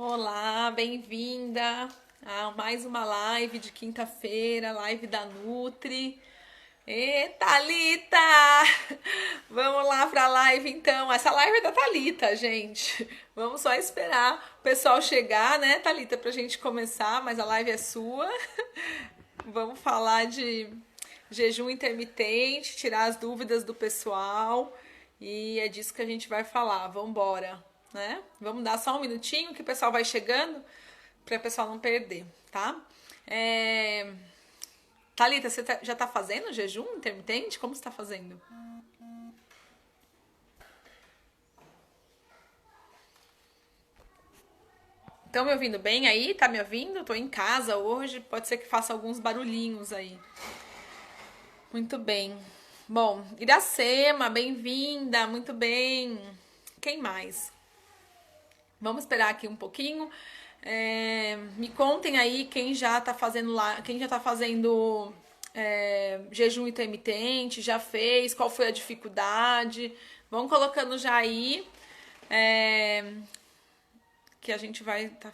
Olá, bem-vinda a mais uma live de quinta-feira, live da Nutri. E Thalita! Vamos lá para a live então. Essa live é da Thalita, gente. Vamos só esperar o pessoal chegar, né, Thalita, pra gente começar, mas a live é sua. Vamos falar de jejum intermitente, tirar as dúvidas do pessoal. E é disso que a gente vai falar. Vamos embora, né? Vamos dar só um minutinho que o pessoal vai chegando para o pessoal não perder, tá? Thalita, você já tá fazendo jejum intermitente? Como você tá fazendo? Estão me ouvindo bem aí? Tá me ouvindo? Tô em casa hoje, pode ser que faça alguns barulhinhos aí. Muito bem. Bom, Iracema, bem-vinda, muito bem. Quem mais? Vamos esperar aqui um pouquinho. Me contem aí quem já tá fazendo lá, quem já tá fazendo jejum intermitente, já fez, qual foi a dificuldade. Vão colocando já aí que a gente vai estar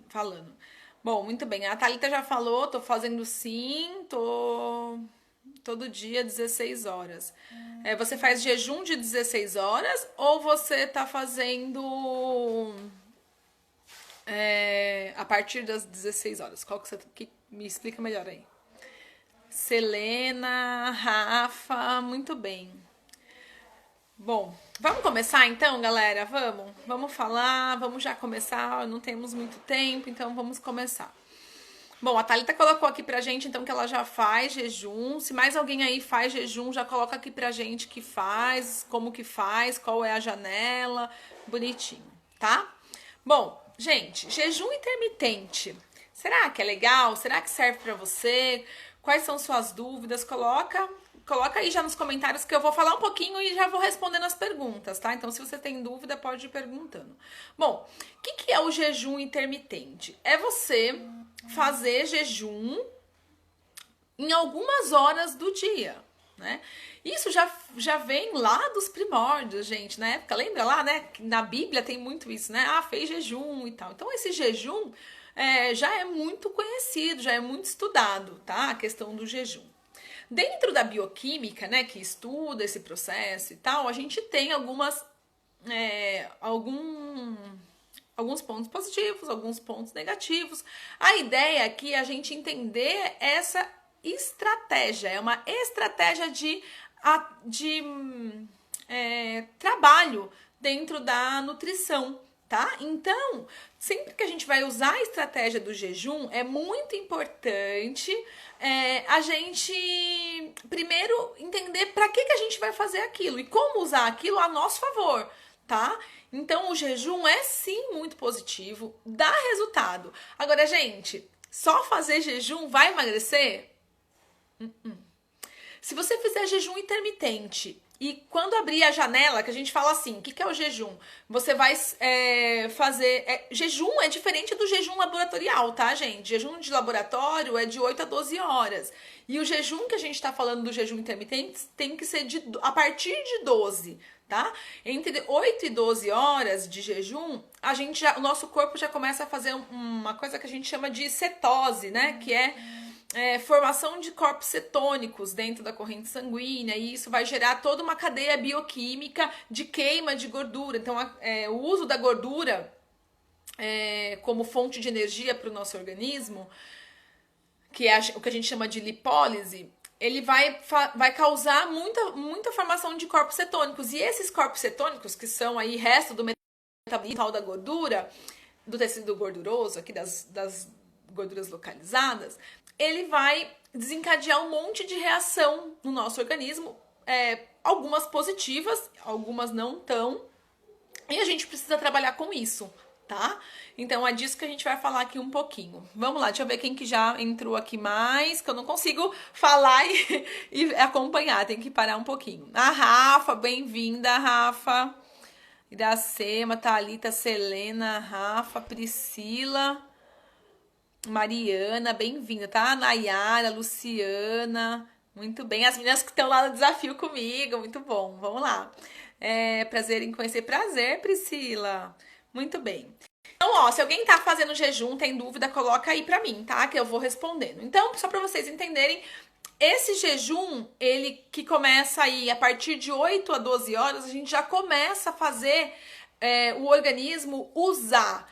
falando. Bom, muito bem. A Thalita já falou, tô fazendo sim, tô todo dia 16 horas. Você faz jejum de 16 horas ou você tá fazendo a partir das 16 horas? Qual que você me explica melhor aí? Selena, Rafa, muito bem. Bom, vamos começar então, galera? Vamos falar, vamos já começar. Não temos muito tempo, então vamos começar. Bom, a Thalita colocou aqui pra gente, então, que ela já faz jejum. Se mais alguém aí faz jejum, já coloca aqui pra gente que faz, como que faz, qual é a janela, bonitinho, tá? Bom, gente, jejum intermitente. Será que é legal? Será que serve pra você? Quais são suas dúvidas? Coloca aí já nos comentários que eu vou falar um pouquinho e já vou respondendo as perguntas, tá? Então, se você tem dúvida, pode ir perguntando. Bom, o que é o jejum intermitente? É você fazer jejum em algumas horas do dia, né? Isso já vem lá dos primórdios, gente, na época, lembra lá, né? Na Bíblia tem muito isso, né? Ah, fez jejum e tal. Então, esse jejum já é muito conhecido, já é muito estudado, tá? A questão do jejum. Dentro da bioquímica, né, que estuda esse processo e tal, a gente tem alguns pontos positivos, alguns pontos negativos. A ideia aqui é a gente entender essa estratégia, é uma estratégia de trabalho dentro da nutrição, tá? Então, sempre que a gente vai usar a estratégia do jejum, é muito importante a gente primeiro entender para que a gente vai fazer aquilo e como usar aquilo a nosso favor, tá? Então, o jejum é sim muito positivo, dá resultado. Agora, gente, só fazer jejum vai emagrecer? Se você fizer jejum intermitente e quando abrir a janela, que a gente fala assim, o que é o jejum? Você vai fazer... jejum é diferente do jejum laboratorial, tá, gente? Jejum de laboratório é de 8 a 12 horas. E o jejum que a gente está falando do jejum intermitente tem que ser a partir de 12, tá? Entre 8 e 12 horas de jejum, o nosso corpo já começa a fazer uma coisa que a gente chama de cetose, né? Que é formação de corpos cetônicos dentro da corrente sanguínea, e isso vai gerar toda uma cadeia bioquímica de queima de gordura. Então, o uso da gordura como fonte de energia para o nosso organismo, que é o que a gente chama de lipólise, ele vai causar muita formação de corpos cetônicos. E esses corpos cetônicos, que são aí resto do metabolismo da gordura, do tecido gorduroso, aqui das gorduras localizadas, ele vai desencadear um monte de reação no nosso organismo, algumas positivas, algumas não tão, e a gente precisa trabalhar com isso, tá? Então é disso que a gente vai falar aqui um pouquinho. Vamos lá, deixa eu ver quem que já entrou aqui mais, que eu não consigo falar e acompanhar, tem que parar um pouquinho. A Rafa, bem-vinda, Rafa. Iracema, Thalita, Selena, Rafa, Priscila, Mariana, bem-vinda, tá? Nayara, Luciana, muito bem. As meninas que estão lá no desafio comigo, muito bom. Vamos lá. Prazer em conhecer. Prazer, Priscila. Muito bem. Então, ó, se alguém tá fazendo jejum, tem dúvida, coloca aí pra mim, tá? Que eu vou respondendo. Então, só pra vocês entenderem, esse jejum, ele que começa aí a partir de 8 a 12 horas, a gente já começa a fazer o organismo usar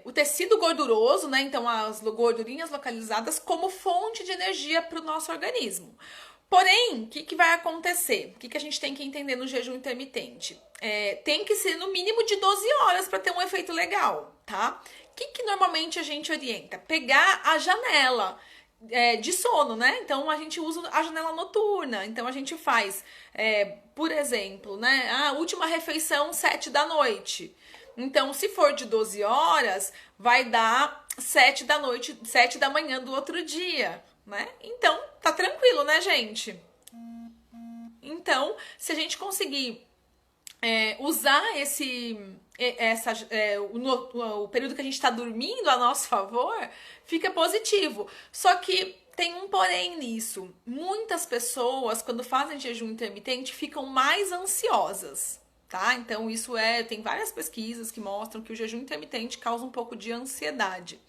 o tecido gorduroso, né? Então, as gordurinhas localizadas como fonte de energia para o nosso organismo. Porém, o que vai acontecer? O que a gente tem que entender no jejum intermitente? Tem que ser no mínimo de 12 horas para ter um efeito legal, tá? O que normalmente a gente orienta? Pegar a janela de sono, né? Então a gente usa a janela noturna. Então a gente faz, por exemplo, né? A última refeição 7 da noite. Então, se for de 12 horas, vai dar 7 da noite, 7 da manhã do outro dia, né? Então, tá tranquilo, né, gente? Então, se a gente conseguir usar o período que a gente está dormindo a nosso favor, fica positivo. Só que tem um porém nisso. Muitas pessoas, quando fazem jejum intermitente, ficam mais ansiosas, tá? Então, tem várias pesquisas que mostram que o jejum intermitente causa um pouco de ansiedade.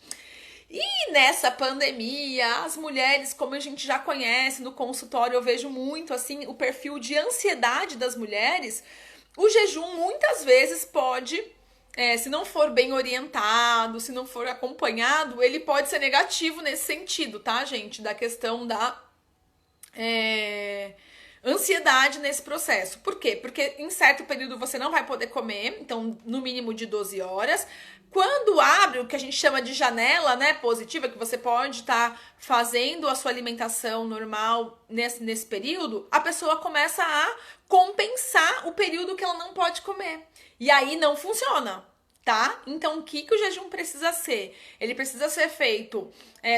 E nessa pandemia, as mulheres, como a gente já conhece no consultório, eu vejo muito assim o perfil de ansiedade das mulheres. O jejum muitas vezes pode, se não for bem orientado, se não for acompanhado, ele pode ser negativo nesse sentido, tá, gente? Da questão da ansiedade nesse processo. Por quê? Porque em certo período você não vai poder comer, então no mínimo de 12 horas. Quando abre o que a gente chama de janela, né, positiva, que você pode estar fazendo a sua alimentação normal nesse período, a pessoa começa a compensar o período que ela não pode comer. E aí não funciona, tá? Então, o que o jejum precisa ser? Ele precisa ser feito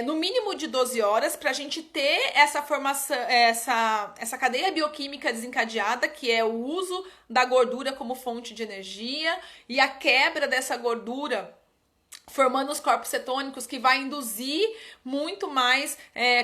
no mínimo de 12 horas para a gente ter essa formação, essa cadeia bioquímica desencadeada, que é o uso da gordura como fonte de energia e a quebra dessa gordura formando os corpos cetônicos, que vai induzir muito mais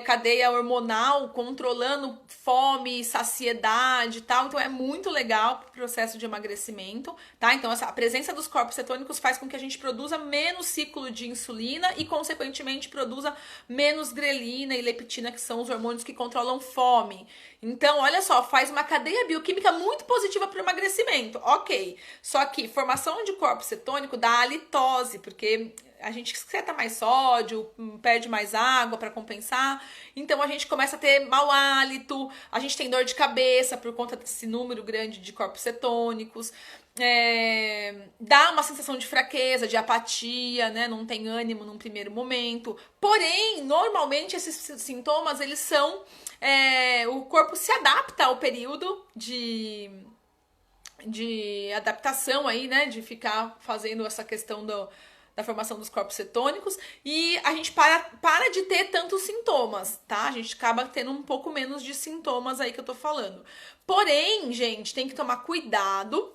cadeia hormonal, controlando fome, saciedade e tal. Então é muito legal para o processo de emagrecimento, tá? Então a presença dos corpos cetônicos faz com que a gente produza menos ciclo de insulina e, consequentemente, produza menos grelina e leptina, que são os hormônios que controlam fome. Então, olha só, faz uma cadeia bioquímica muito positiva para o emagrecimento. Ok, só que formação de corpo cetônico dá halitose, porque a gente excreta mais sódio, perde mais água para compensar. Então a gente começa a ter mau hálito, a gente tem dor de cabeça por conta desse número grande de corpos cetônicos. Dá uma sensação de fraqueza, de apatia, né? Não tem ânimo num primeiro momento. Porém, normalmente esses sintomas, eles são... o corpo se adapta ao período de adaptação aí, né? De ficar fazendo essa questão da formação dos corpos cetônicos e a gente para de ter tantos sintomas, tá? A gente acaba tendo um pouco menos de sintomas aí que eu tô falando. Porém, gente, tem que tomar cuidado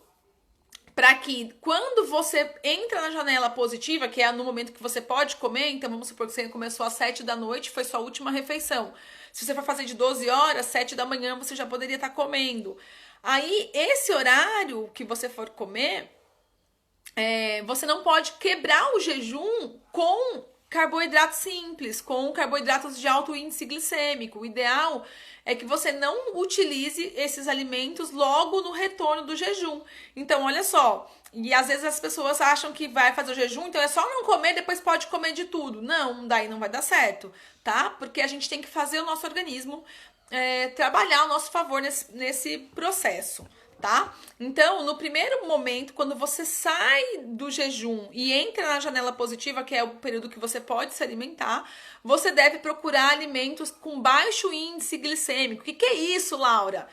para que quando você entra na janela positiva, que é no momento que você pode comer, então vamos supor que você começou às 7 da noite, foi sua última refeição. Se você for fazer de 12 horas, 7 da manhã você já poderia estar comendo. Aí, esse horário que você for comer, você não pode quebrar o jejum com carboidratos simples, com carboidratos de alto índice glicêmico. O ideal é que você não utilize esses alimentos logo no retorno do jejum. Então, olha só, e às vezes as pessoas acham que vai fazer o jejum, então é só não comer, depois pode comer de tudo. Não, daí não vai dar certo, tá? Porque a gente tem que fazer o nosso organismo trabalhar ao nosso favor nesse processo. Tá? Então, no primeiro momento, quando você sai do jejum e entra na janela positiva, que é o período que você pode se alimentar, você deve procurar alimentos com baixo índice glicêmico. O que é isso, Laura?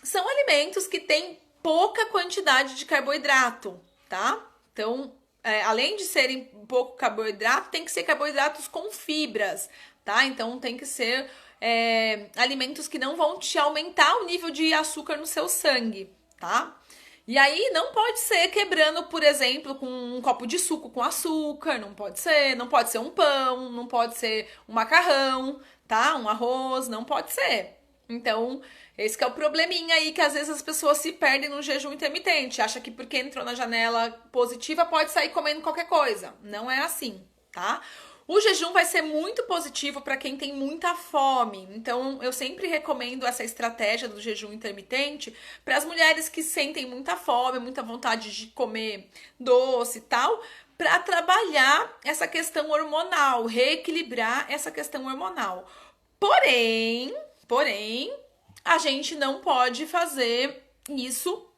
São alimentos que têm pouca quantidade de carboidrato, tá? Então, além de serem pouco carboidrato, tem que ser carboidratos com fibras, tá? Então, tem que ser alimentos que não vão te aumentar o nível de açúcar no seu sangue, tá? E aí não pode ser quebrando, por exemplo, com um copo de suco com açúcar, não pode ser um pão, não pode ser um macarrão, tá? Um arroz, não pode ser. Então, esse que é o probleminha aí que às vezes as pessoas se perdem no jejum intermitente. Acha que porque entrou na janela positiva pode sair comendo qualquer coisa. Não é assim, tá? O jejum vai ser muito positivo para quem tem muita fome. Então, eu sempre recomendo essa estratégia do jejum intermitente para as mulheres que sentem muita fome, muita vontade de comer doce e tal, para trabalhar essa questão hormonal, reequilibrar essa questão hormonal. Porém, a gente não pode fazer isso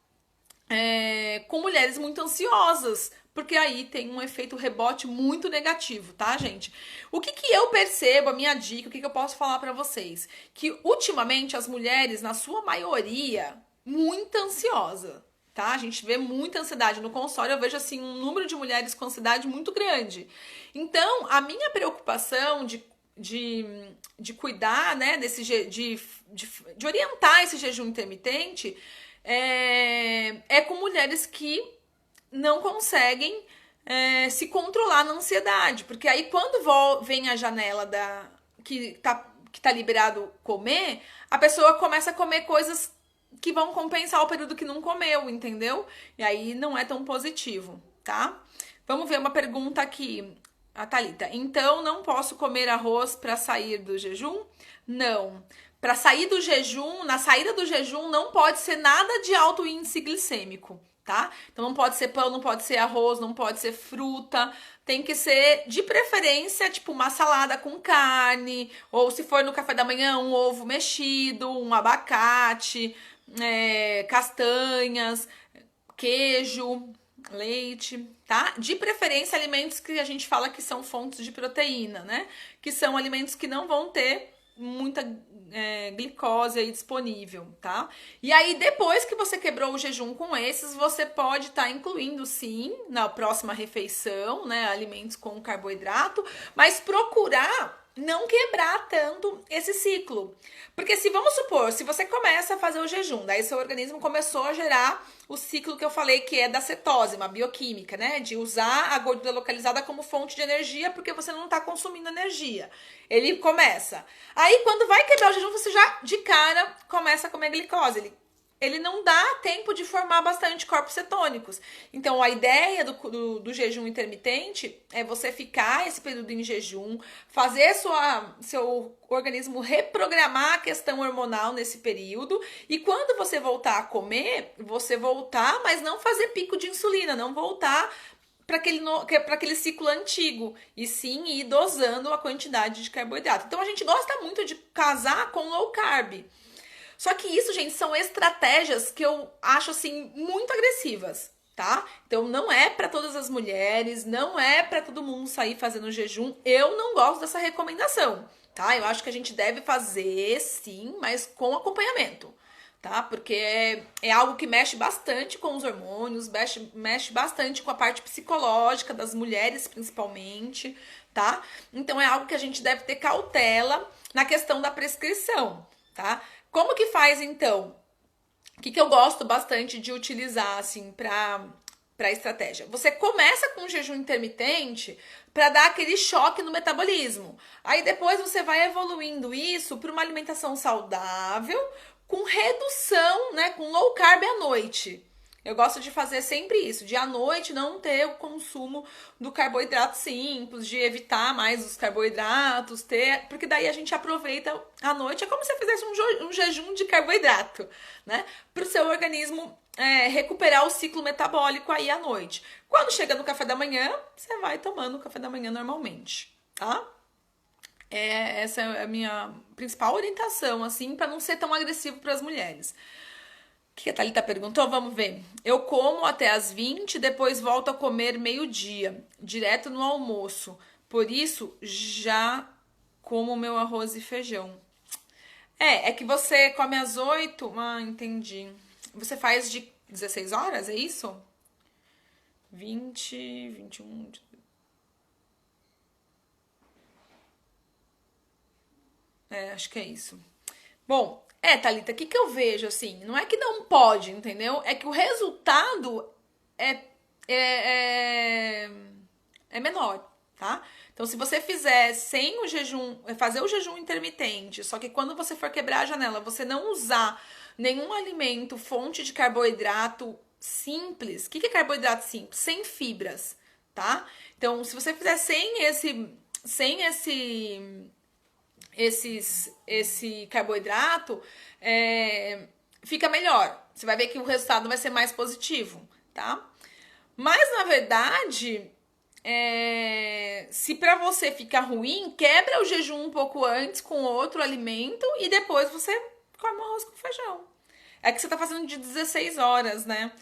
com mulheres muito ansiosas, porque aí tem um efeito rebote muito negativo, tá, gente? O que que eu percebo, a minha dica, o que que eu posso falar pra vocês? Que ultimamente as mulheres, na sua maioria, muito ansiosa, tá? A gente vê muita ansiedade no consultório, eu vejo assim um número de mulheres com ansiedade muito grande. Então, a minha preocupação de cuidar, né, de orientar esse jejum intermitente é com mulheres que não conseguem se controlar na ansiedade. Porque aí quando vem a janela que tá liberado comer, a pessoa começa a comer coisas que vão compensar o período que não comeu, entendeu? E aí não é tão positivo, tá? Vamos ver uma pergunta aqui. A Thalita, então não posso comer arroz para sair do jejum? Não. Para sair do jejum, na saída do jejum, não pode ser nada de alto índice glicêmico, tá? Então não pode ser pão, não pode ser arroz, não pode ser fruta. Tem que ser, de preferência, tipo uma salada com carne, ou se for no café da manhã, um ovo mexido, um abacate, castanhas, queijo, leite, tá? De preferência, alimentos que a gente fala que são fontes de proteína, né? Que são alimentos que não vão ter muita glicose aí disponível, tá? E aí, depois que você quebrou o jejum com esses, você pode estar incluindo, sim, na próxima refeição, né? Alimentos com carboidrato, mas procurar não quebrar tanto esse ciclo. Porque se, vamos supor, se você começa a fazer o jejum, daí seu organismo começou a gerar o ciclo que eu falei que é da cetose, uma bioquímica, né? De usar a gordura localizada como fonte de energia porque você não está consumindo energia. Ele começa. Aí quando vai quebrar o jejum, você já de cara começa a comer glicose. Ele não dá tempo de formar bastante corpos cetônicos. Então, a ideia do jejum intermitente é você ficar esse período em jejum, fazer seu organismo reprogramar a questão hormonal nesse período, e quando você voltar a comer, você voltar, mas não fazer pico de insulina, não voltar para aquele ciclo antigo, e sim ir dosando a quantidade de carboidrato. Então, a gente gosta muito de casar com low carb. Só que isso, gente, são estratégias que eu acho, assim, muito agressivas, tá? Então, não é para todas as mulheres, não é para todo mundo sair fazendo jejum. Eu não gosto dessa recomendação, tá? Eu acho que a gente deve fazer, sim, mas com acompanhamento, tá? Porque é algo que mexe bastante com os hormônios, mexe bastante com a parte psicológica das mulheres, principalmente, tá? Então, é algo que a gente deve ter cautela na questão da prescrição, tá? Como que faz, então? O que eu gosto bastante de utilizar, assim, para estratégia? Você começa com um jejum intermitente para dar aquele choque no metabolismo. Aí depois você vai evoluindo isso para uma alimentação saudável, com redução, né, com low carb à noite. Eu gosto de fazer sempre isso, de à noite não ter o consumo do carboidrato simples, de evitar mais os carboidratos, porque daí a gente aproveita à noite, é como se você fizesse um jejum de carboidrato, né? Para o seu organismo recuperar o ciclo metabólico aí à noite. Quando chega no café da manhã, você vai tomando o café da manhã normalmente, tá? Essa é a minha principal orientação, assim, para não ser tão agressivo para as mulheres. O que a Thalita perguntou? Vamos ver. Eu como até as 20, depois volto a comer meio-dia, direto no almoço. Por isso, já como meu arroz e feijão. É que você come às 8. Ah, entendi. Você faz de 16 horas, é isso? 20, 21... acho que é isso. Bom, Thalita, o que eu vejo, assim? Não é que não pode, entendeu? É que o resultado é, é, é menor, tá? Então, se você fizer sem o jejum, fazer o jejum intermitente, só que quando você for quebrar a janela, você não usar nenhum alimento, fonte de carboidrato simples. O que é carboidrato simples? Sem fibras, tá? Então, se você fizer sem esse carboidrato, fica melhor. Você vai ver que o resultado vai ser mais positivo, tá? Mas, na verdade, se pra você ficar ruim, quebra o jejum um pouco antes com outro alimento e depois você come um arroz com feijão. É que você tá fazendo de 16 horas, né?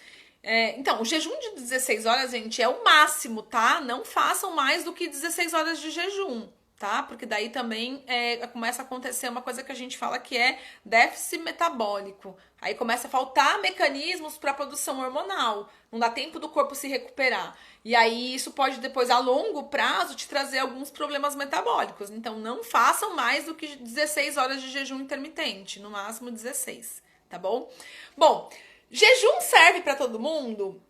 Então, o jejum de 16 horas, gente, é o máximo, tá? Não façam mais do que 16 horas de jejum, tá? Porque daí também começa a acontecer uma coisa que a gente fala que é déficit metabólico. Aí começa a faltar mecanismos para produção hormonal. Não dá tempo do corpo se recuperar. E aí isso pode depois, a longo prazo, te trazer alguns problemas metabólicos. Então não façam mais do que 16 horas de jejum intermitente, no máximo 16, tá bom? Bom, jejum serve para todo mundo?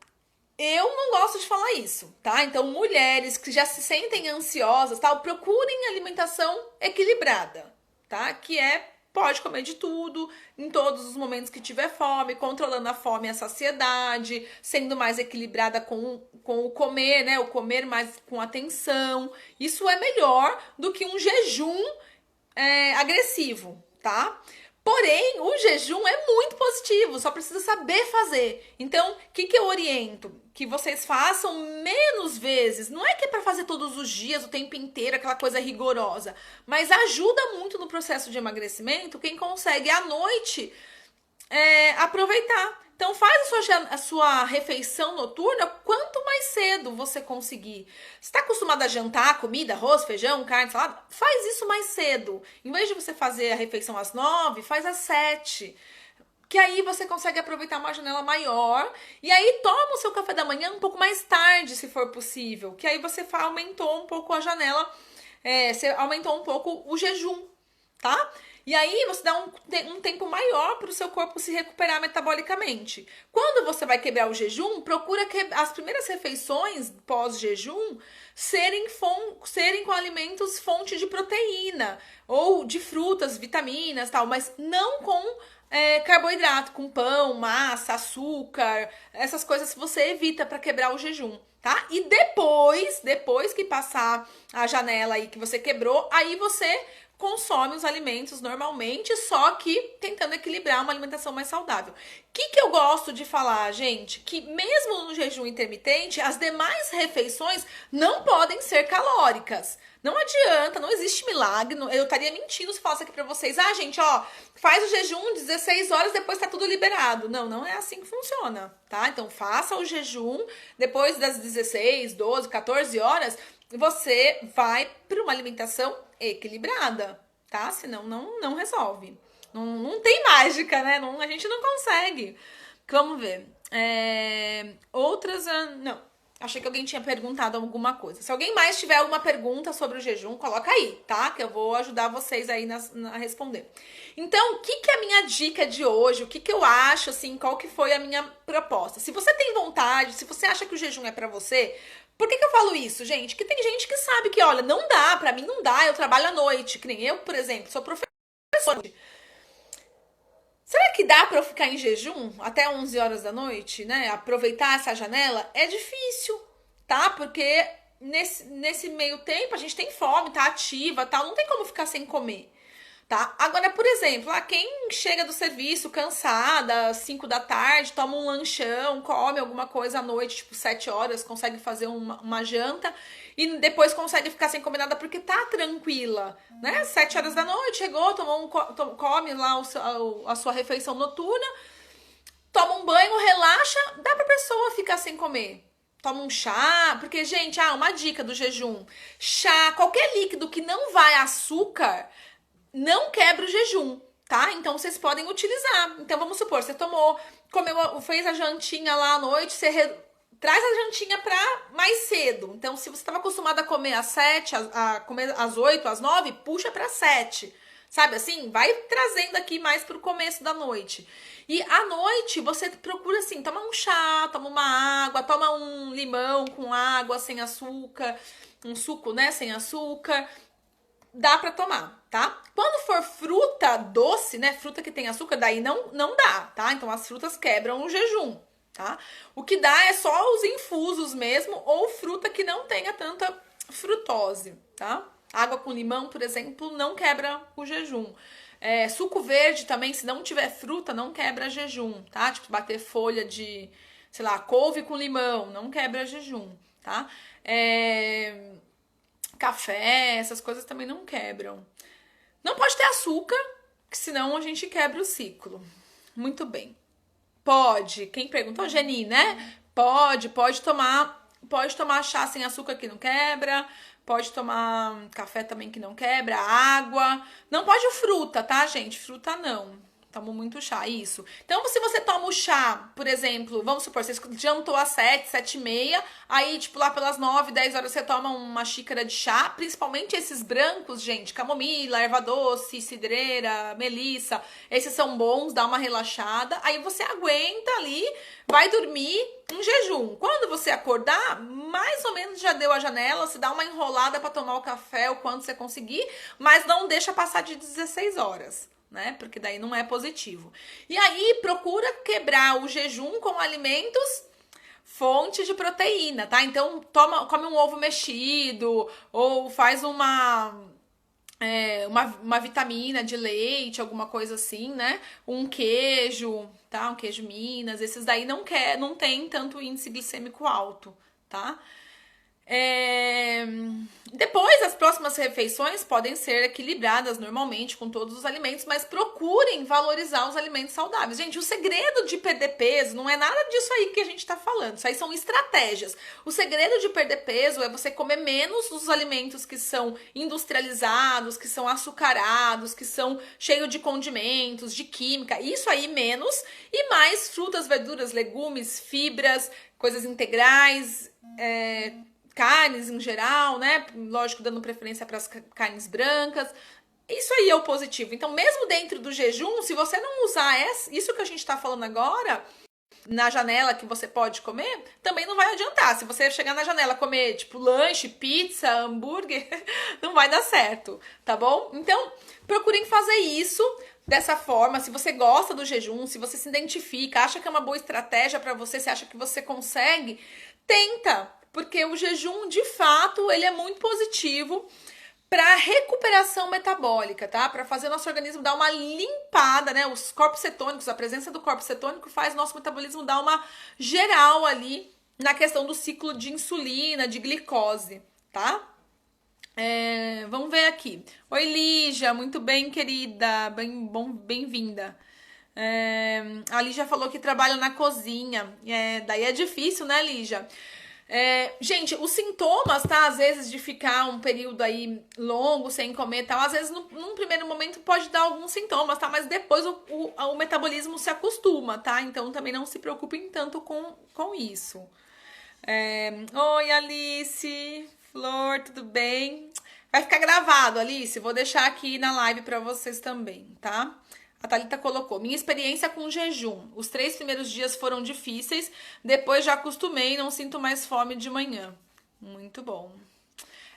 Eu não gosto de falar isso, tá? Então, mulheres que já se sentem ansiosas, tal, procurem alimentação equilibrada, tá? Pode comer de tudo, em todos os momentos que tiver fome, controlando a fome e a saciedade, sendo mais equilibrada com o comer, né? O comer mais com atenção. Isso é melhor do que um jejum agressivo, tá? Porém, o jejum é muito positivo, só precisa saber fazer. Então, o que eu oriento? Que vocês façam menos vezes. Não é que é para fazer todos os dias, o tempo inteiro, aquela coisa rigorosa. Mas ajuda muito no processo de emagrecimento quem consegue à noite aproveitar. Então faz a sua refeição noturna quanto mais cedo você conseguir. Você está acostumado a jantar comida, arroz, feijão, carne, salada? Faz isso mais cedo. Em vez de você fazer a refeição às 9, faz às 7. Que aí você consegue aproveitar uma janela maior. E aí toma o seu café da manhã um pouco mais tarde, se for possível. Que aí você aumentou um pouco a janela, você aumentou um pouco o jejum, tá? E aí você dá um tempo maior para o seu corpo se recuperar metabolicamente. Quando você vai quebrar o jejum, procura que as primeiras refeições pós-jejum serem com alimentos fonte de proteína ou de frutas, vitaminas, tal, mas não com carboidrato, com pão, massa, açúcar, essas coisas que você evita para quebrar o jejum, tá? E depois que passar a janela aí que você quebrou, aí você consome os alimentos normalmente, só que tentando equilibrar uma alimentação mais saudável. O que eu gosto de falar, gente? Que mesmo no jejum intermitente, as demais refeições não podem ser calóricas. Não adianta, não existe milagre. Eu estaria mentindo se falasse aqui pra vocês. Gente, faz o jejum 16 horas, depois tá tudo liberado. Não é assim que funciona, tá? Então faça o jejum, depois das 16, 12, 14 horas, você vai para uma alimentação equilibrada, tá? Senão não resolve. Não tem mágica, né? A gente não consegue. Vamos ver. Outras... Não. Achei que alguém tinha perguntado alguma coisa. Se alguém mais tiver alguma pergunta sobre o jejum, coloca aí, tá? Que eu vou ajudar vocês aí a responder. Então, o que é a minha dica de hoje? O que eu acho, assim, qual que foi a minha proposta? Se você tem vontade, se você acha que o jejum é pra você... Por que eu falo isso, gente? Que tem gente que sabe que, olha, não dá, pra mim não dá, eu trabalho à noite. Que nem eu, por exemplo, sou professora. Será que dá pra eu ficar em jejum até 11 horas da noite, né? Aproveitar essa janela? É difícil, tá? Porque nesse meio tempo a gente tem fome, tá ativa, tal, não tem como ficar sem comer. Tá? Agora, por exemplo, quem chega do serviço cansada, 5 da tarde, toma um lanchão, come alguma coisa à noite, tipo 7 horas, consegue fazer uma janta e depois consegue ficar sem comer nada porque tá tranquila, né? 7 horas da noite, chegou, come lá a sua refeição noturna, toma um banho, relaxa, dá pra pessoa ficar sem comer. Toma um chá, porque, gente, uma dica do jejum, chá, qualquer líquido que não vai açúcar, não quebra o jejum, tá? Então, vocês podem utilizar. Então, vamos supor, você fez a jantinha lá à noite, você traz a jantinha pra mais cedo. Então, se você estava acostumado a comer às 7, a comer às 8, às 9, puxa pra 7. Sabe assim? Vai trazendo aqui mais pro começo da noite. E à noite você procura assim, toma um chá, toma uma água, toma um limão com água sem açúcar, um suco, né, sem açúcar. Dá pra tomar, tá? Quando for fruta doce, né, fruta que tem açúcar, daí não dá, tá? Então as frutas quebram o jejum, tá? O que dá é só os infusos mesmo ou fruta que não tenha tanta frutose, tá? Água com limão, por exemplo, não quebra o jejum. Suco verde também, se não tiver fruta, não quebra jejum, tá? Tipo, bater folha de, sei lá, couve com limão, não quebra jejum, tá? Café, essas coisas também não quebram. Não pode ter açúcar, que senão a gente quebra o ciclo. Muito bem. Pode. Quem perguntou? Geni, né? Pode tomar chá sem açúcar que não quebra. Pode tomar café também que não quebra, água. Não pode fruta, tá, gente? Fruta não. Tomo muito chá, isso. Então, se você toma o chá, por exemplo, vamos supor, você jantou às 7, 7 e meia, aí, tipo, lá pelas 9, 10 horas você toma uma xícara de chá, principalmente esses brancos, gente, camomila, erva doce, cidreira, melissa, esses são bons, dá uma relaxada, aí você aguenta ali, vai dormir em jejum. Quando você acordar, mais ou menos já deu a janela, você dá uma enrolada para tomar o café o quanto você conseguir, mas não deixa passar de 16 horas. Né? Porque daí não é positivo. E aí procura quebrar o jejum com alimentos fonte de proteína, tá? Então come um ovo mexido ou faz uma vitamina de leite, alguma coisa assim, né? Um queijo, tá? Um queijo Minas, esses daí não tem tanto índice glicêmico alto, tá? Depois, as próximas refeições podem ser equilibradas normalmente com todos os alimentos, mas procurem valorizar os alimentos saudáveis. Gente, o segredo de perder peso não é nada disso aí que a gente tá falando. Isso aí são estratégias. O segredo de perder peso é você comer menos dos alimentos que são industrializados, que são açucarados, que são cheios de condimentos, de química. Isso aí menos e mais frutas, verduras, legumes, fibras, coisas integrais, carnes em geral, né? Lógico, dando preferência para as carnes brancas. Isso aí é o positivo. Então, mesmo dentro do jejum, se você não usar isso que a gente está falando agora, na janela que você pode comer, também não vai adiantar. Se você chegar na janela comer, tipo, lanche, pizza, hambúrguer, não vai dar certo, tá bom? Então, procurem fazer isso dessa forma. Se você gosta do jejum, se você se identifica, acha que é uma boa estratégia para você, se acha que você consegue, tenta. Porque o jejum, de fato, ele é muito positivo para recuperação metabólica, tá? Para fazer nosso organismo dar uma limpada, né? Os corpos cetônicos, a presença do corpo cetônico faz nosso metabolismo dar uma geral ali na questão do ciclo de insulina, de glicose, tá? Vamos ver aqui. Oi, Lígia, muito bem, querida, bem-vinda. A Lígia falou que trabalha na cozinha, daí é difícil, né, Lígia? Gente, os sintomas, tá? Às vezes de ficar um período aí longo sem comer e tal, às vezes num primeiro momento pode dar alguns sintomas, tá? Mas depois o metabolismo se acostuma, tá? Então também não se preocupem tanto com isso. Oi, Alice, Flor, tudo bem? Vai ficar gravado, Alice, vou deixar aqui na live pra vocês também, tá? A Thalita colocou, minha experiência com jejum. Os 3 primeiros dias foram difíceis, depois já acostumei, não sinto mais fome de manhã. Muito bom.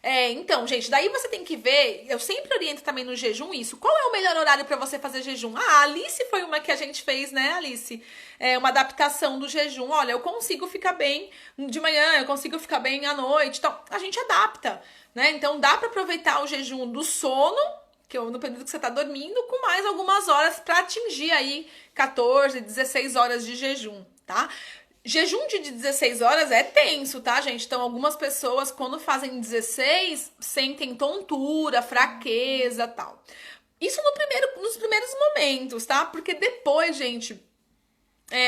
Então, gente, daí você tem que ver, eu sempre oriento também no jejum isso, qual é o melhor horário para você fazer jejum? A Alice foi uma que a gente fez, né, Alice? Uma adaptação do jejum. Olha, eu consigo ficar bem de manhã, eu consigo ficar bem à noite, então a gente adapta, né? Então dá para aproveitar o jejum do sono, que é no período que você tá dormindo, com mais algumas horas para atingir aí 14, 16 horas de jejum, tá? Jejum de 16 horas é tenso, tá, gente? Então, algumas pessoas, quando fazem 16, sentem tontura, fraqueza, tal. Isso nos primeiros momentos, tá? Porque depois, gente,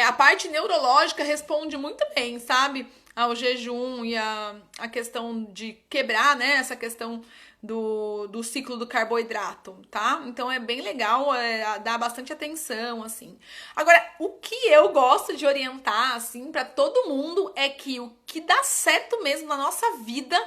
a parte neurológica responde muito bem, sabe? Ao jejum e a questão de quebrar, né? Essa questão do ciclo do carboidrato, tá? Então é bem legal, dar bastante atenção, assim. Agora, o que eu gosto de orientar, assim, pra todo mundo é que o que dá certo mesmo na nossa vida,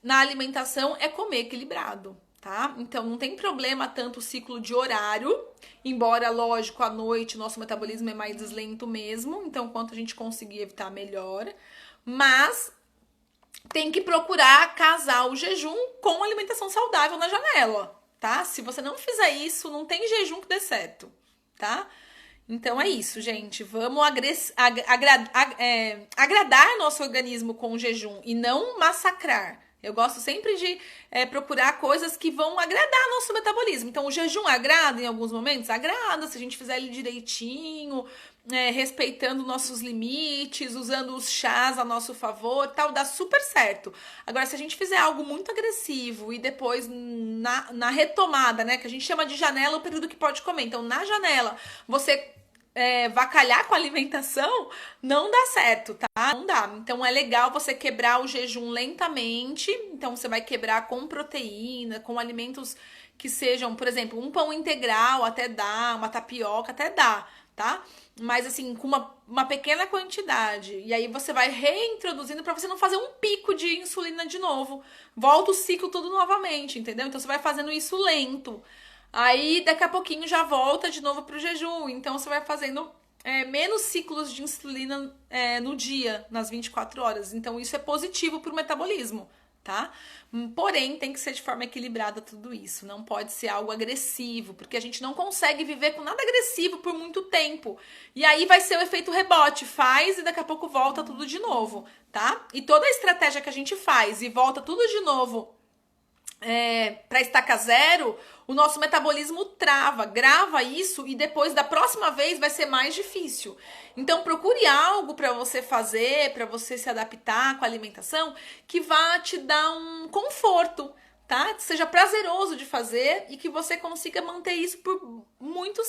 na alimentação, é comer equilibrado, tá? Então não tem problema tanto o ciclo de horário, embora, lógico, à noite o nosso metabolismo é mais lento mesmo, então quanto a gente conseguir evitar, melhor. Mas tem que procurar casar o jejum com alimentação saudável na janela, tá? Se você não fizer isso, não tem jejum que dê certo, tá? Então é isso, gente. Vamos agradar nosso organismo com o jejum e não massacrar. Eu gosto sempre de procurar coisas que vão agradar nosso metabolismo. Então, o jejum agrada em alguns momentos? Agrada, se a gente fizer ele direitinho, respeitando nossos limites, usando os chás a nosso favor, tal, dá super certo. Agora, se a gente fizer algo muito agressivo e depois na retomada, né, que a gente chama de janela, o período que pode comer. Então, na janela, você vacalhar com a alimentação, não dá certo, tá? Não dá. Então é legal você quebrar o jejum lentamente. Então você vai quebrar com proteína, com alimentos que sejam, por exemplo, um pão integral até dá, uma tapioca até dá, tá? Mas assim, com uma pequena quantidade. E aí você vai reintroduzindo para você não fazer um pico de insulina de novo. Volta o ciclo tudo novamente, entendeu? Então você vai fazendo isso lento. Aí daqui a pouquinho já volta de novo pro jejum. Então você vai fazendo menos ciclos de insulina no dia, nas 24 horas. Então isso é positivo pro metabolismo, tá? Porém, tem que ser de forma equilibrada tudo isso. Não pode ser algo agressivo, porque a gente não consegue viver com nada agressivo por muito tempo. E aí vai ser o efeito rebote. Faz e daqui a pouco volta tudo de novo, tá? E toda a estratégia que a gente faz e volta tudo de novo para estaca zero, o nosso metabolismo trava, grava isso e depois da próxima vez vai ser mais difícil. Então procure algo para você fazer, para você se adaptar com a alimentação que vá te dar um conforto, tá? Que seja prazeroso de fazer e que você consiga manter isso por muito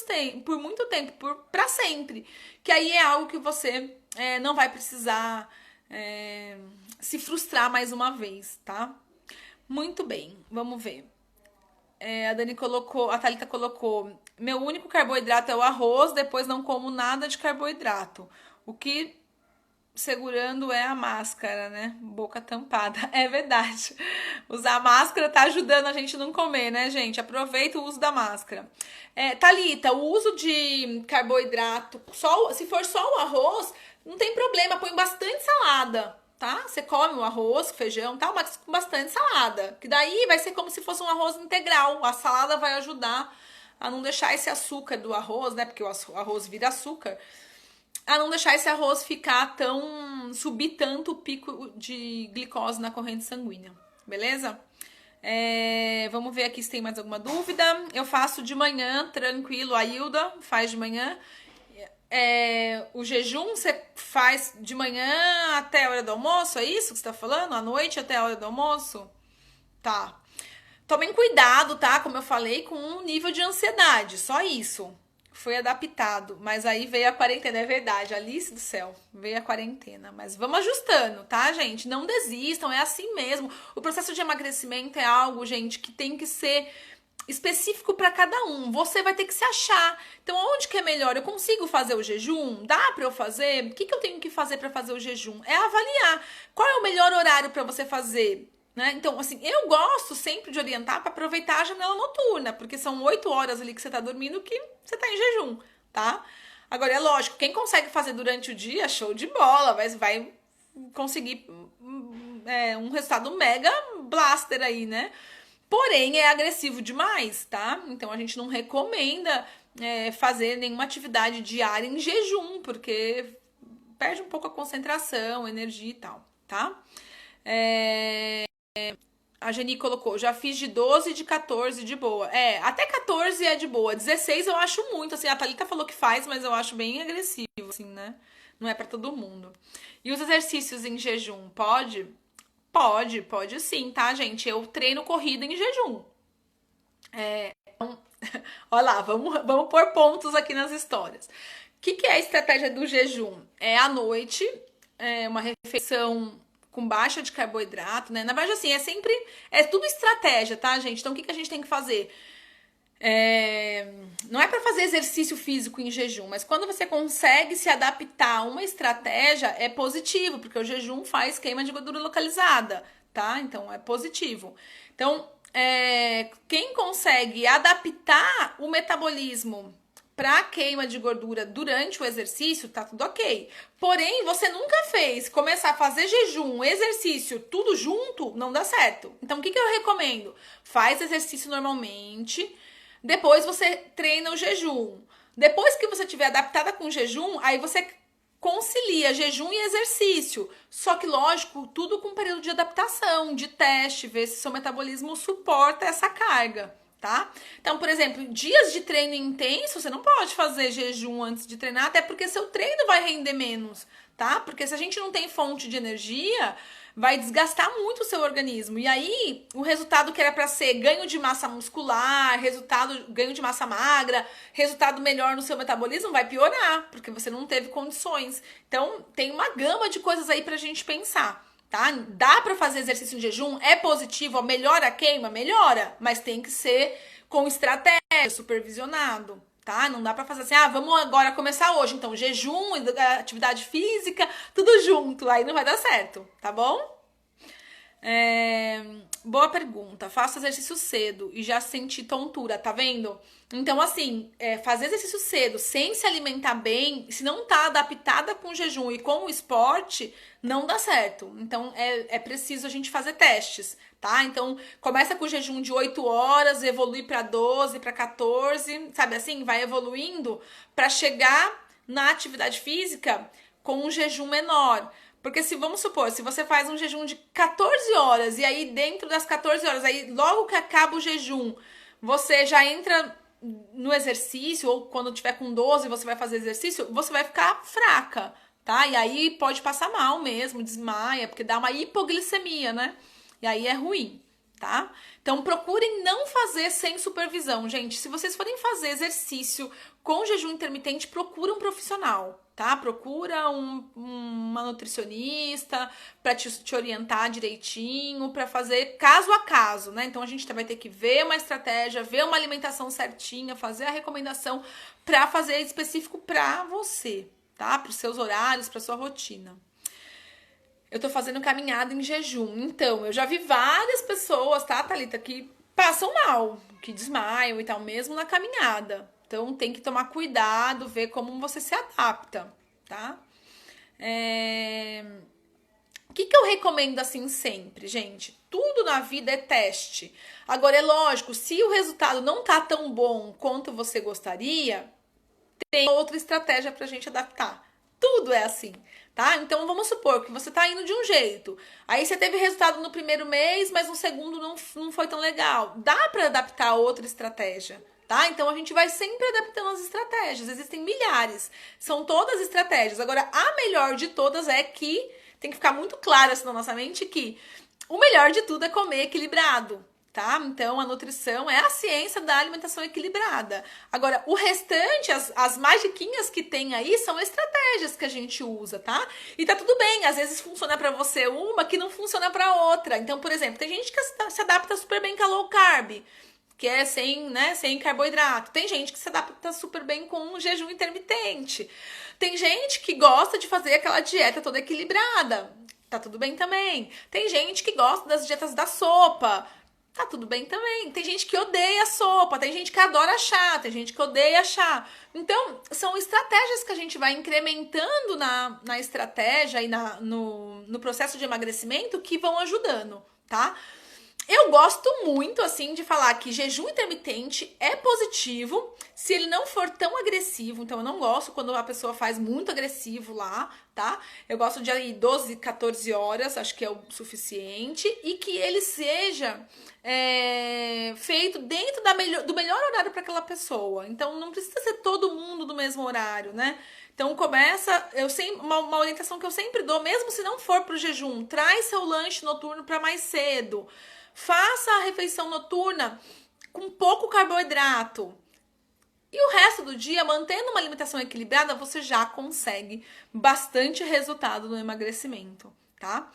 tempo, para sempre. Que aí é algo que você não vai precisar se frustrar mais uma vez, tá? Muito bem, vamos ver. A Thalita colocou: meu único carboidrato é o arroz, depois não como nada de carboidrato. O que segurando é a máscara, né? Boca tampada. É verdade. Usar a máscara tá ajudando a gente a não comer, né, gente? Aproveita o uso da máscara. Thalita, o uso de carboidrato, se for só o arroz, não tem problema, põe bastante salada. Tá? Você come o arroz, feijão, tal, mas com bastante salada. Que daí vai ser como se fosse um arroz integral. A salada vai ajudar a não deixar esse açúcar do arroz, né? Porque o arroz vira açúcar. A não deixar esse arroz subir tanto o pico de glicose na corrente sanguínea. Beleza? Vamos ver aqui se tem mais alguma dúvida. Eu faço de manhã, tranquilo. A Hilda faz de manhã. O jejum você faz de manhã até a hora do almoço, é isso que você tá falando? À noite até a hora do almoço? Tá. Tomem cuidado, tá? Como eu falei, com um nível de ansiedade, só isso. Foi adaptado, mas aí veio a quarentena, é verdade, Alice do céu, veio a quarentena. Mas vamos ajustando, tá, gente? Não desistam, é assim mesmo. O processo de emagrecimento é algo, gente, que tem que ser específico para cada um. Você vai ter que se achar. Então, onde que é melhor? Eu consigo fazer o jejum? Dá para eu fazer? O que eu tenho que fazer para fazer o jejum? É avaliar qual é o melhor horário para você fazer. Né? Então, assim, eu gosto sempre de orientar para aproveitar a janela noturna, porque são 8 horas ali que você tá dormindo que você tá em jejum, tá? Agora, é lógico, quem consegue fazer durante o dia, show de bola, vai conseguir um resultado mega blaster aí, né? Porém, é agressivo demais, tá? Então, a gente não recomenda fazer nenhuma atividade diária em jejum, porque perde um pouco a concentração, energia e tal, tá? A Geni colocou: já fiz de 12 e de 14 de boa. Até 14 é de boa. 16 eu acho muito, assim, a Thalita falou que faz, mas eu acho bem agressivo, assim, né? Não é pra todo mundo. E os exercícios em jejum, pode? Pode sim, tá, gente? Eu treino corrida em jejum. Olha lá, vamos pôr pontos aqui nas histórias. O que é a estratégia do jejum? É à noite, uma refeição com baixa de carboidrato, né? Na verdade, assim, é tudo estratégia, tá, gente? Então, o que a gente tem que fazer? Não é para fazer exercício físico em jejum, mas quando você consegue se adaptar a uma estratégia, é positivo, porque o jejum faz queima de gordura localizada, tá? Então, é positivo. Então, quem consegue adaptar o metabolismo para queima de gordura durante o exercício, tá tudo ok. Porém, você nunca fez começar a fazer jejum, exercício, tudo junto, não dá certo. Então, o que eu recomendo? Faz exercício normalmente, depois você treina o jejum. Depois que você tiver adaptada com o jejum, aí você concilia jejum e exercício. Só que, lógico, tudo com período de adaptação, de teste, ver se seu metabolismo suporta essa carga, tá? Então, por exemplo, dias de treino intenso, você não pode fazer jejum antes de treinar, até porque seu treino vai render menos, tá? Porque se a gente não tem fonte de energia, vai desgastar muito o seu organismo. E aí, o resultado que era para ser ganho de massa muscular, ganho de massa magra, resultado melhor no seu metabolismo, vai piorar, porque você não teve condições. Então, tem uma gama de coisas aí pra gente pensar. Tá? Dá para fazer exercício em jejum? É positivo? Melhora a queima? Melhora, mas tem que ser com estratégia, supervisionado, tá? Não dá para fazer assim, vamos agora começar hoje, então jejum, atividade física, tudo junto, aí não vai dar certo, tá bom? Boa pergunta. Faço exercício cedo e já senti tontura, tá vendo? Então, assim, fazer exercício cedo sem se alimentar bem, se não tá adaptada com o jejum e com o esporte, não dá certo. Então, é preciso a gente fazer testes, tá? Então, começa com o jejum de 8 horas, evolui para 12, para 14, sabe assim? Vai evoluindo para chegar na atividade física com um jejum menor. Porque vamos supor, se você faz um jejum de 14 horas e aí dentro das 14 horas, aí logo que acaba o jejum, você já entra no exercício, ou quando tiver com 12 você vai fazer exercício, você vai ficar fraca, tá? E aí pode passar mal mesmo, desmaia, porque dá uma hipoglicemia, né? E aí é ruim, tá? Então procurem não fazer sem supervisão, gente. Se vocês forem fazer exercício com jejum intermitente, procura um profissional, tá? Procura uma nutricionista para te orientar direitinho, para fazer caso a caso, né? Então a gente vai ter que ver uma estratégia, ver uma alimentação certinha, fazer a recomendação para fazer específico para você, tá? Para os seus horários, para sua rotina. Eu tô fazendo caminhada em jejum. Então, eu já vi várias pessoas, tá, Thalita, que passam mal, que desmaiam e tal, mesmo na caminhada. Então, tem que tomar cuidado, ver como você se adapta, tá? O que eu recomendo assim sempre, gente? Tudo na vida é teste. Agora, é lógico, se o resultado não tá tão bom quanto você gostaria, tem outra estratégia pra gente adaptar. Tudo é assim, tá? Então vamos supor que você tá indo de um jeito. Aí você teve resultado no primeiro mês, mas no segundo não foi tão legal. Dá pra adaptar outra estratégia, tá? Então a gente vai sempre adaptando as estratégias. Existem milhares. São todas estratégias. Agora, a melhor de todas é que tem que ficar muito claro assim na nossa mente que o melhor de tudo é comer equilibrado. Tá? Então, a nutrição é a ciência da alimentação equilibrada. Agora, o restante, as magiquinhas que tem aí, são estratégias que a gente usa, tá? E tá tudo bem, às vezes funciona pra você uma que não funciona pra outra. Então, por exemplo, tem gente que se adapta super bem com a low carb, que é sem carboidrato. Tem gente que se adapta super bem com um jejum intermitente. Tem gente que gosta de fazer aquela dieta toda equilibrada. Tá tudo bem também. Tem gente que gosta das dietas da sopa. Tá tudo bem também. Tem gente que odeia sopa, tem gente que adora chá, tem gente que odeia chá. Então, são estratégias que a gente vai incrementando na estratégia e no processo de emagrecimento que vão ajudando, tá? Eu gosto muito, assim, de falar que jejum intermitente é positivo se ele não for tão agressivo. Então, eu não gosto quando a pessoa faz muito agressivo lá, tá? Eu gosto de aí 12, 14 horas, acho que é o suficiente. E que ele seja feito dentro do melhor horário para aquela pessoa. Então, não precisa ser todo mundo do mesmo horário, né? Então começa, uma orientação que eu sempre dou, mesmo se não for pro jejum, traz seu lanche noturno para mais cedo. Faça a refeição noturna com pouco carboidrato. E o resto do dia, mantendo uma alimentação equilibrada, você já consegue bastante resultado no emagrecimento, tá?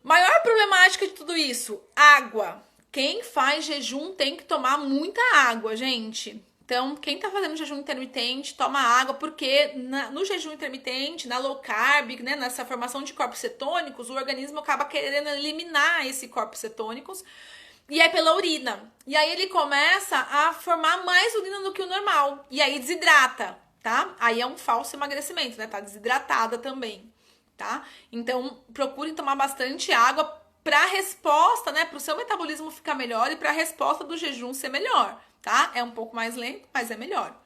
Maior problemática de tudo isso, água. Quem faz jejum tem que tomar muita água, gente. Então, quem tá fazendo jejum intermitente, toma água, porque no jejum intermitente, na low carb, né, nessa formação de corpos cetônicos, o organismo acaba querendo eliminar esses corpos cetônicos e é pela urina. E aí ele começa a formar mais urina do que o normal. E aí desidrata, tá? Aí é um falso emagrecimento, né? Tá desidratada também, tá? Então procurem tomar bastante água pra resposta, né? Pro seu metabolismo ficar melhor e pra resposta do jejum ser melhor, tá? É um pouco mais lento, mas é melhor.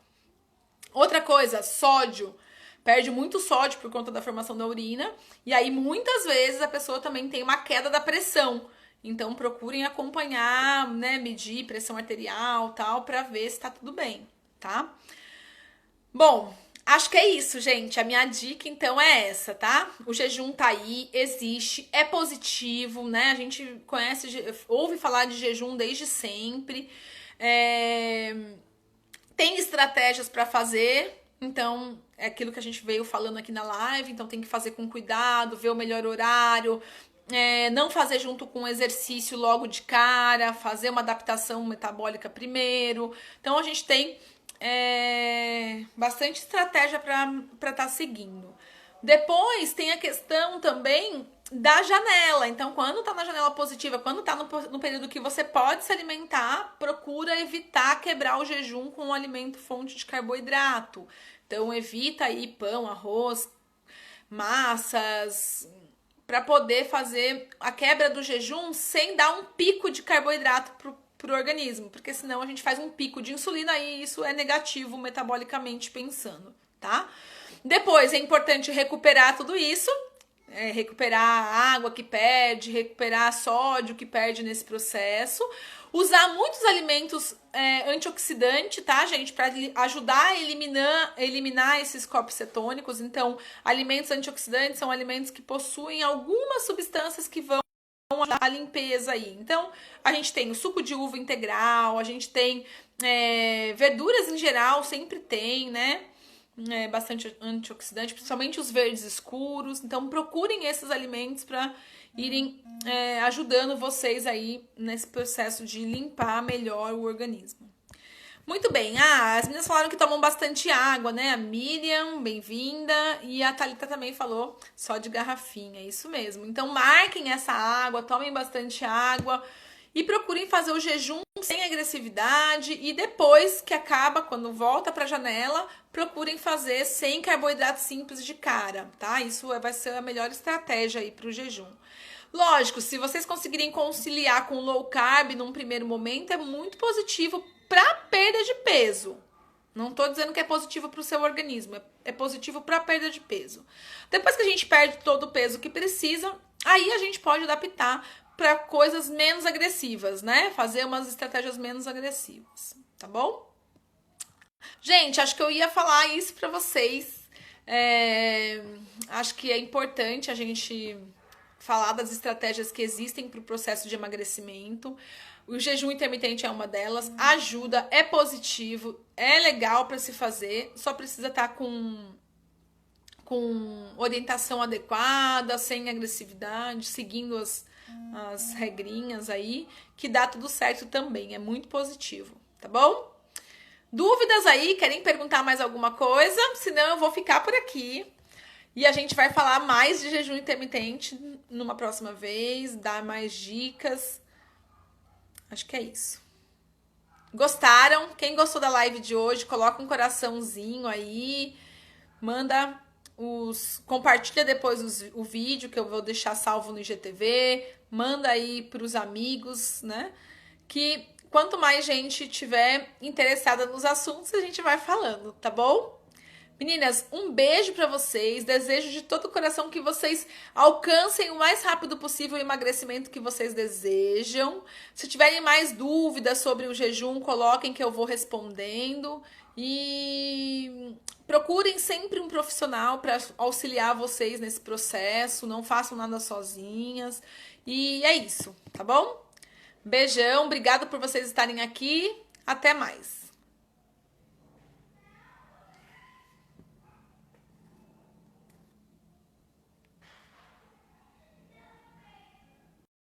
Outra coisa, sódio. Perde muito sódio por conta da formação da urina. E aí, muitas vezes, a pessoa também tem uma queda da pressão. Então, procurem acompanhar, né? Medir pressão arterial, tal, pra ver se tá tudo bem, tá? Bom, acho que é isso, gente. A minha dica, então, é essa, tá? O jejum tá aí, existe, é positivo, né? A gente ouve falar de jejum desde sempre. Tem estratégias pra fazer. Então, é aquilo que a gente veio falando aqui na live. Então, tem que fazer com cuidado, ver o melhor horário. Não fazer junto com o exercício logo de cara. Fazer uma adaptação metabólica primeiro. Então, a gente tem bastante estratégia para estar seguindo. Depois, tem a questão também da janela. Então, quando tá na janela positiva, quando tá no período que você pode se alimentar, procura evitar quebrar o jejum com um alimento fonte de carboidrato. Então, evita aí pão, arroz, massas, para poder fazer a quebra do jejum sem dar um pico de carboidrato pro organismo, porque senão a gente faz um pico de insulina e isso é negativo metabolicamente pensando, tá? Depois, é importante recuperar tudo isso, recuperar a água que perde, recuperar sódio que perde nesse processo. Usar muitos alimentos antioxidantes, tá, gente? Para ajudar a eliminar esses corpos cetônicos. Então, alimentos antioxidantes são alimentos que possuem algumas substâncias que vão ajudar a limpeza aí. Então, a gente tem o suco de uva integral, a gente tem verduras em geral, sempre tem, né? Bastante antioxidante, principalmente os verdes escuros. Então, procurem esses alimentos para irem ajudando vocês aí nesse processo de limpar melhor o organismo. Muito bem, as meninas falaram que tomam bastante água, né? A Miriam, bem-vinda, e a Thalita também falou só de garrafinha, isso mesmo. Então, marquem essa água, tomem bastante água e procurem fazer o jejum sem agressividade e depois que acaba, quando volta para a janela, procurem fazer sem carboidrato simples de cara, tá? Isso vai ser a melhor estratégia aí para o jejum. Lógico, se vocês conseguirem conciliar com low carb num primeiro momento, é muito positivo para perda de peso. Não tô dizendo que é positivo para o seu organismo, é positivo para perda de peso. Depois que a gente perde todo o peso que precisa, aí a gente pode adaptar para coisas menos agressivas, né? Fazer umas estratégias menos agressivas, tá bom? Gente, acho que eu ia falar isso para vocês. Acho que é importante a gente falar das estratégias que existem para o processo de emagrecimento. O jejum intermitente é uma delas, ajuda, é positivo, é legal para se fazer, só precisa estar com orientação adequada, sem agressividade, seguindo as regrinhas aí, que dá tudo certo também, é muito positivo, tá bom? Dúvidas aí? Querem perguntar mais alguma coisa? Senão eu vou ficar por aqui. E a gente vai falar mais de jejum intermitente numa próxima vez, dar mais dicas. Acho que é isso. Gostaram? Quem gostou da live de hoje, coloca um coraçãozinho aí, compartilha depois o vídeo que eu vou deixar salvo no IGTV, manda aí pros amigos, né? Que quanto mais gente tiver interessada nos assuntos, a gente vai falando, tá bom? Meninas, um beijo pra vocês, desejo de todo o coração que vocês alcancem o mais rápido possível o emagrecimento que vocês desejam. Se tiverem mais dúvidas sobre o jejum, coloquem que eu vou respondendo. E procurem sempre um profissional para auxiliar vocês nesse processo, não façam nada sozinhas. E é isso, tá bom? Beijão, obrigado por vocês estarem aqui, até mais.